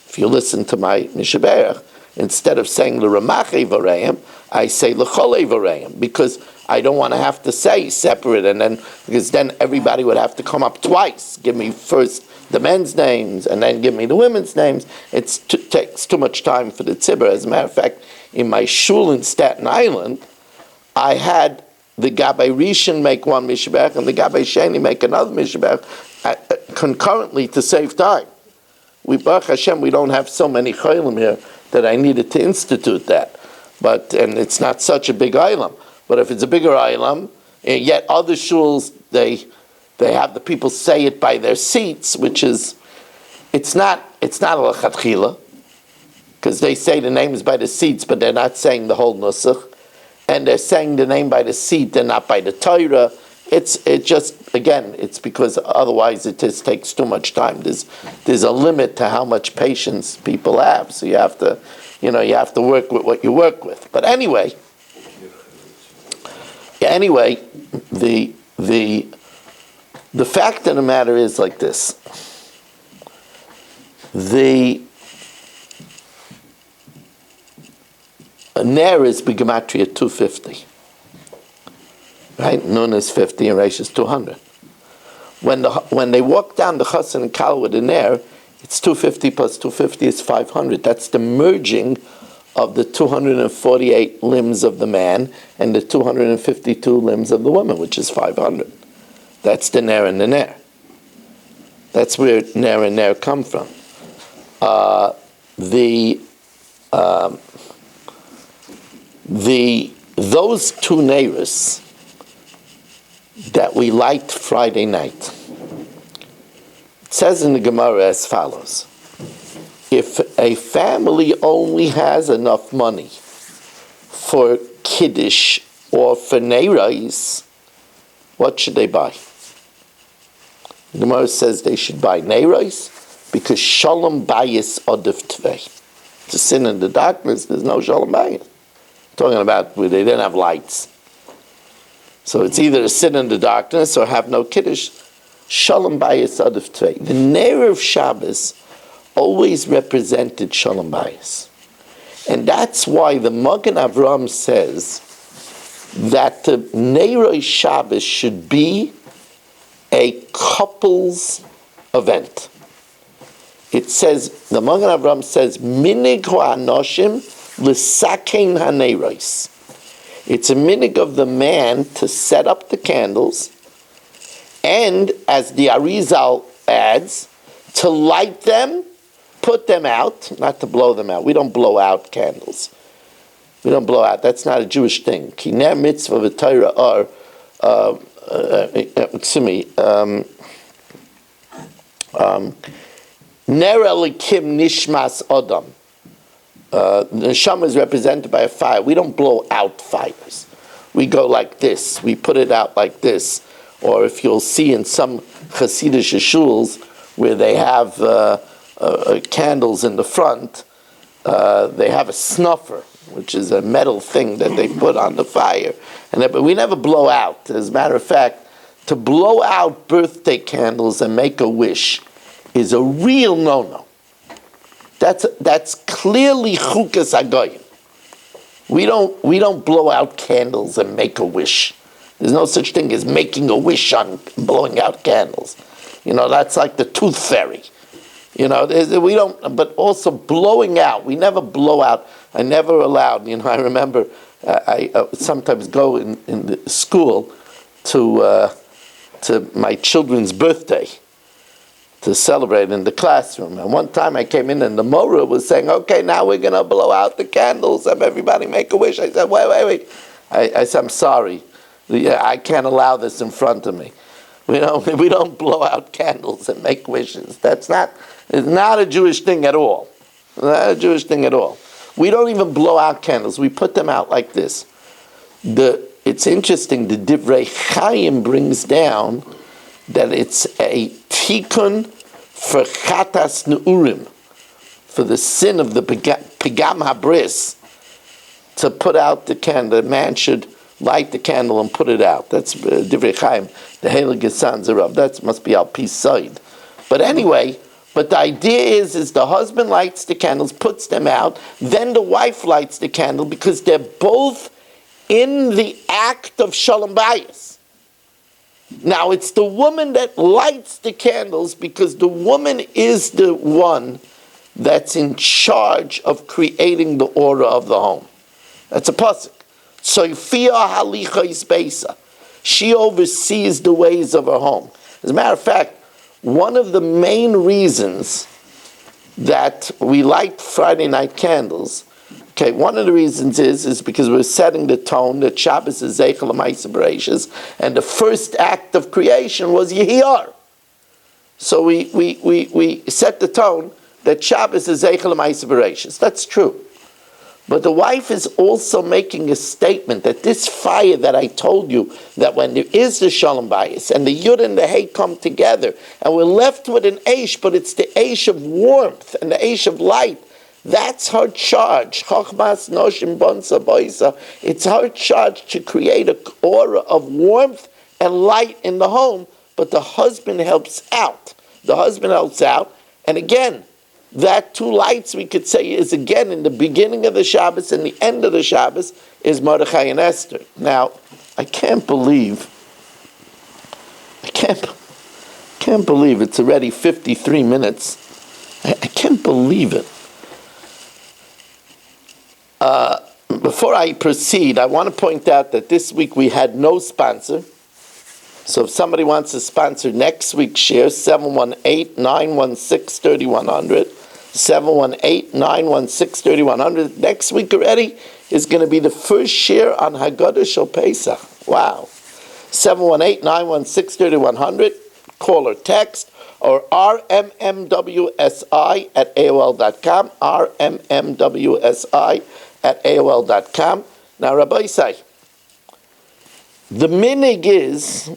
If you listen to my mishberach, instead of saying l'ramach evareim, I say l'chol evareim, because I don't want to have to say separate, because then everybody would have to come up twice. Give me first the men's names, and then give me the women's names. It takes too much time for the tzibur. As a matter of fact, in my shul in Staten Island, I had the Gabbai Rishon make one mishberach and the Gabbai Sheni make another mishberach concurrently to save time. Baruch Hashem, we don't have so many chaylim here that I needed to institute that. And it's not such a big aylam. But if it's a bigger aylam, and yet other shuls, they have the people say it by their seats, which is, it's not a lechatchila, because they say the names by the seats, but they're not saying the whole nusach. And they're saying the name by the seat, they're not by the Torah. It's because otherwise it just takes too much time. There's a limit to how much patience people have. So you have to work with what you work with. But anyway, the fact of the matter is like this. A ner is b'gematria 250. Right? Nun is 50 and Reish is 200. When they walk down the chassan and kal with a ner, it's 250 plus 250 is 500. That's the merging of the 248 limbs of the man and the 252 limbs of the woman, which is 500. That's the ner and the ner. That's where ner and ner come from. Those 2 neiros that we light Friday night, it says in the Gemara as follows: if a family only has enough money for kiddush or for neiros, what should they buy? The Gemara says they should buy neiros because shalom bayis odif tvei. To sin in the darkness, there's no shalom bayis. Talking about where they didn't have lights. So it's either to sit in the darkness or have no kiddush. Shalom bayis adif tvei. The Ner of Shabbos always represented shalom bayis. And that's why the Magen Avraham says that the Ner Shabbos should be a couple's event. It says, the Magen Avraham says, minig ha'anoshim l'sakein ha'neiros. It's a minig of the man to set up the candles, and as the Arizal adds, to light them, put them out, not to blow them out. We don't blow out candles. We don't blow out. That's not a Jewish thing. Ki ner mitzvah v'Torah are, ner elikim nishmas odam. The neshama is represented by a fire. We don't blow out fires. We go like this. We put it out like this. Or if you'll see in some Hasidic shuls, where they have candles in the front, they have a snuffer, which is a metal thing that they put on the fire. But we never blow out. As a matter of fact, to blow out birthday candles and make a wish is a real no-no. That's clearly chukas hagoyim. We don't blow out candles and make a wish. There's no such thing as making a wish on blowing out candles. That's like the tooth fairy. We don't. But also blowing out. We never blow out. I never allowed. I remember I sometimes go in the school to my children's birthday to celebrate in the classroom. And one time I came in and the Mora was saying, "Okay, now we're going to blow out the candles. Have everybody make a wish." I said, "Wait." I said, "I'm sorry. I can't allow this in front of me. We don't blow out candles and make wishes. It's not a Jewish thing at all. Not a Jewish thing at all. We don't even blow out candles. We put them out like this." It's interesting, the Divrei Chaim brings down that it's a tikkun for chatas neurim, for the sin of the pigam habris, to put out the candle. The man should light the candle and put it out. That's Divrei Chaim, the Heilige Sanzarav. That must be al pi side. But anyway, the idea is the husband lights the candles, puts them out, then the wife lights the candle, because they're both in the act of shalom bayis. Now it's the woman that lights the candles, because the woman is the one that's in charge of creating the order of the home. That's a pasuk. Soifia halicha isbeisa. She oversees the ways of her home. As a matter of fact, one of the main reasons that we light Friday night candles, one of the reasons is because we're setting the tone that Shabbos is Zeichel L'Maaseh Bereishis, and the first act of creation was Yehiyar. So we set the tone that Shabbos is Zeichel L'Maaseh Bereishis. That's true. But the wife is also making a statement that this fire that I told you, that when there is the Shalom Bayis and the Yud and the Hey come together, and we're left with an Eish, but it's the Eish of warmth and the Eish of light, that's her charge. Chochmas Noshim Bonsa Boisa. It's her charge to create an aura of warmth and light in the home, but the husband helps out. And again, that two lights, we could say, is again in the beginning of the Shabbos and the end of the Shabbos is Mordechai and Esther. Now, I can't believe it's already 53 minutes. I can't believe it. Before I proceed, I want to point out that this week we had no sponsor. So if somebody wants to sponsor next week's share, 718-916-3100. 718-916-3100. Next week already is going to be the first share on Haggadah Shel Pesach. Wow. 718-916-3100. Call or text, or rmmwsi@aol.com. rmmwsi@aol.com. Now, Rabbi say, the minig is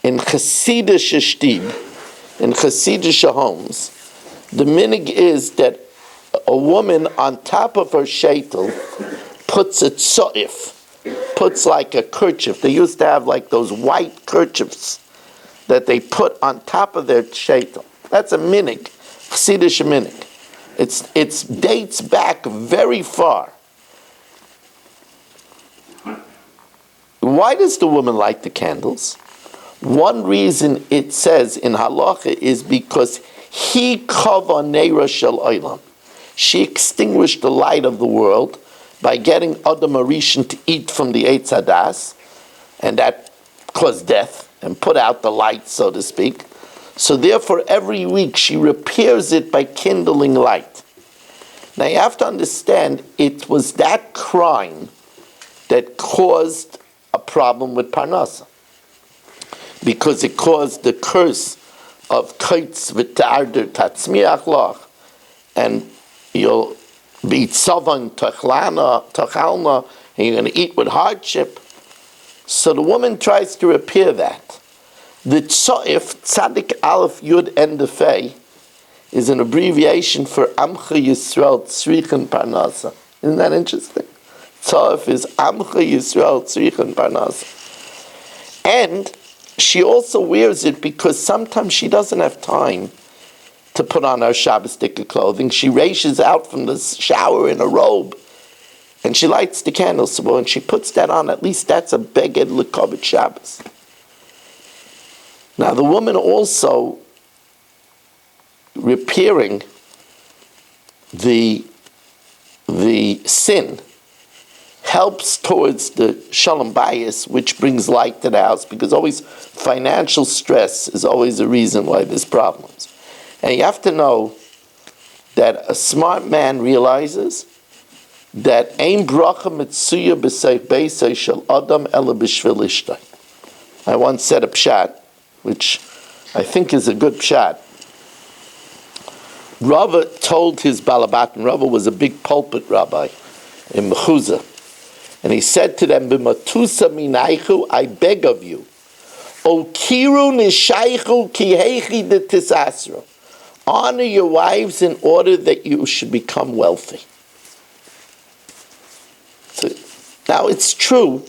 in Chassidish Shtib, in Chassidish homes, the minig is that a woman on top of her sheitel puts a tzoif, puts like a kerchief. They used to have like those white kerchiefs that they put on top of their sheitel. That's a minig, Chassidish minig. It dates back very far. Why does the woman light the candles? One reason it says in halacha is because he kava neira shel olam. She extinguished the light of the world by getting Adam Arishan to eat from the Eitz Hadas, and that caused death and put out the light, so to speak. So therefore, every week she repairs it by kindling light. Now you have to understand, it was that crime that caused a problem with Parnasa, because it caused the curse of Kaitz v'ta'arder tatzmiach loch, and you'll be tzavan tachalna, and you're going to eat with hardship. So the woman tries to repair that. The Tzoif, Tzadik Aleph Yud Endefei, is an abbreviation for Amcha Yisrael Tzrichen Parnasa. Isn't that interesting? Tzoif is Amcha Yisrael Tzrichen Parnasa. And she also wears it because sometimes she doesn't have time to put on her Shabbos sticker clothing. She races out from the shower in a robe, and she lights the candles. So when she puts that on, at least that's a beged l'kovit Shabbos. Now the woman also repairing the sin helps towards the shalom bayis, which brings light to the house, because always financial stress is always a reason why there's problems. And you have to know that a smart man realizes that ein bracha mitzuya b'seif beisay shel adam ela b'shvil ishtay. I once said a pshat, which I think is a good pshat. Rava told his balabatim, Rava was a big pulpit rabbi in Mechuzah, and he said to them, "B'matusa minaychu, I beg of you, o kiru nishaychu ki heichi detisasro, honor your wives in order that you should become wealthy." So, now it's true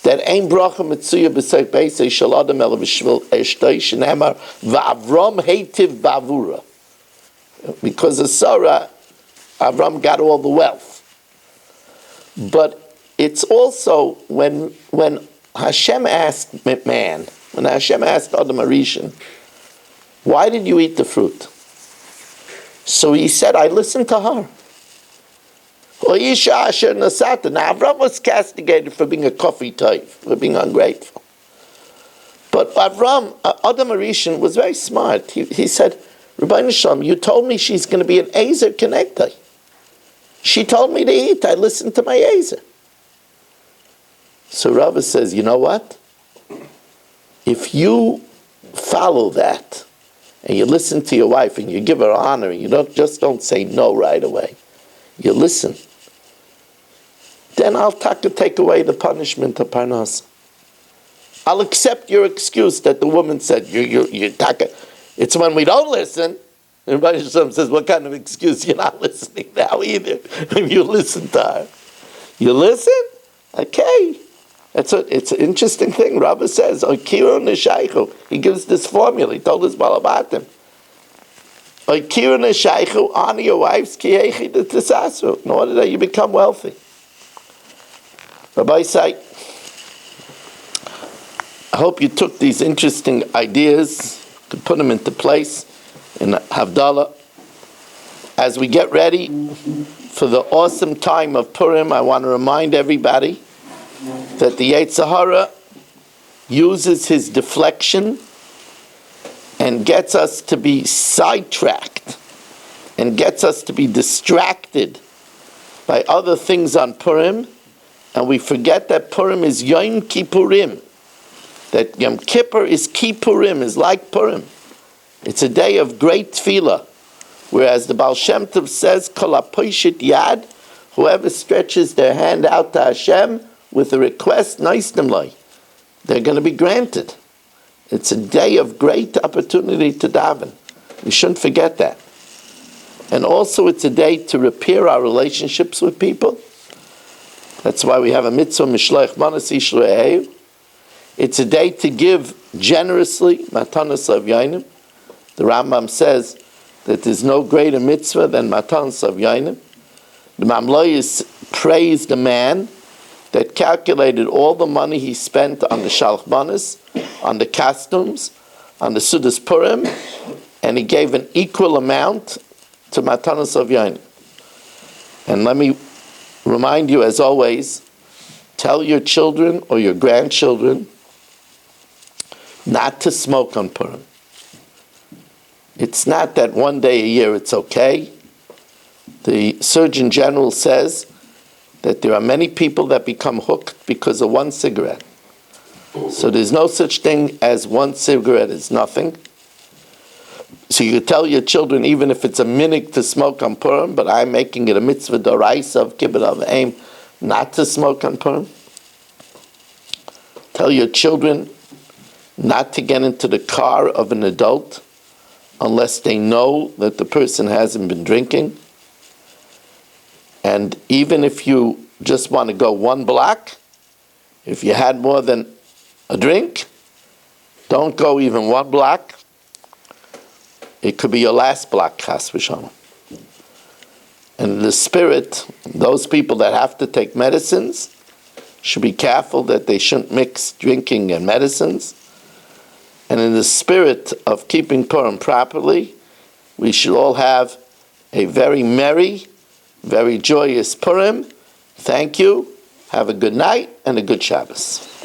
that ein bracha mitzuya b'seif beisay shel adam ela b'shvil eshtay shenemar va'avram heitiv ba'avura. Because of Sarah, Avram got all the wealth. But it's also when Hashem asked man, when Hashem asked Adam Arishan, why did you eat the fruit? So he said, I listened to her. Now Avram was castigated for being a coffee type, for being ungrateful. But Avram, Adam Arishan was very smart. He said, Rabbeinu Shalom, you told me she's going to be an Ezer Connector. She told me to eat. I listened to my Ezer. So Rava says, you know what? If you follow that, and you listen to your wife, and you give her honor, and you don't say no right away, you listen, then I'll take away the punishment of Parnas. I'll accept your excuse that the woman said, you taka. It's when we don't listen, and Rabbi Shalom says, what kind of excuse? You're not listening now either. If you listen to her. You listen? Okay. It's an interesting thing. Rabbi says, Okiru Neshaychu. He gives this formula. He told his Balabatim. Okiru Neshaychu, honor your wives, ki heichi detisasru, in order that you become wealthy. Rabbi say, I hope you took these interesting ideas, to put them into place in Havdala. As we get ready for the awesome time of Purim, I want to remind everybody that the Yetzer Hara uses his deflection and gets us to be sidetracked and gets us to be distracted by other things on Purim, and we forget that Purim is Yom Kippurim. That Yom Kippur is Kippurim, is like Purim. It's a day of great tefillah. Whereas the Baal Shem Tov says, Kol haposhit yad, whoever stretches their hand out to Hashem with a request, noisnim lo, they're going to be granted. It's a day of great opportunity to daven. We shouldn't forget that. And also it's a day to repair our relationships with people. That's why we have a mitzvah, Mishloach Manos Ish Re'ehu. It's a day to give generously, matanos of yainim. The Rambam says that there's no greater mitzvah than matanos of yainim. The Mamloyis praised the man that calculated all the money he spent on the shalach manos, on the costumes, on the Sudas Purim, and he gave an equal amount to matanos of yainim. And let me remind you, as always, tell your children or your grandchildren not to smoke on Purim. It's not that one day a year it's okay. The Surgeon General says that there are many people that become hooked because of one cigarette. So there's no such thing as one cigarette is nothing. So you tell your children, even if it's a minute to smoke on Purim, but I'm making it a mitzvah d'oraisa of kibbut of aim not to smoke on Purim. Tell your children not to get into the car of an adult unless they know that the person hasn't been drinking. And even if you just want to go 1 block, if you had more than a drink, don't go even 1 block. It could be your last block, chas v'shalom. And in the spirit, those people that have to take medicines should be careful that they shouldn't mix drinking and medicines. And in the spirit of keeping Purim properly, we should all have a very merry, very joyous Purim. Thank you. Have a good night and a good Shabbos.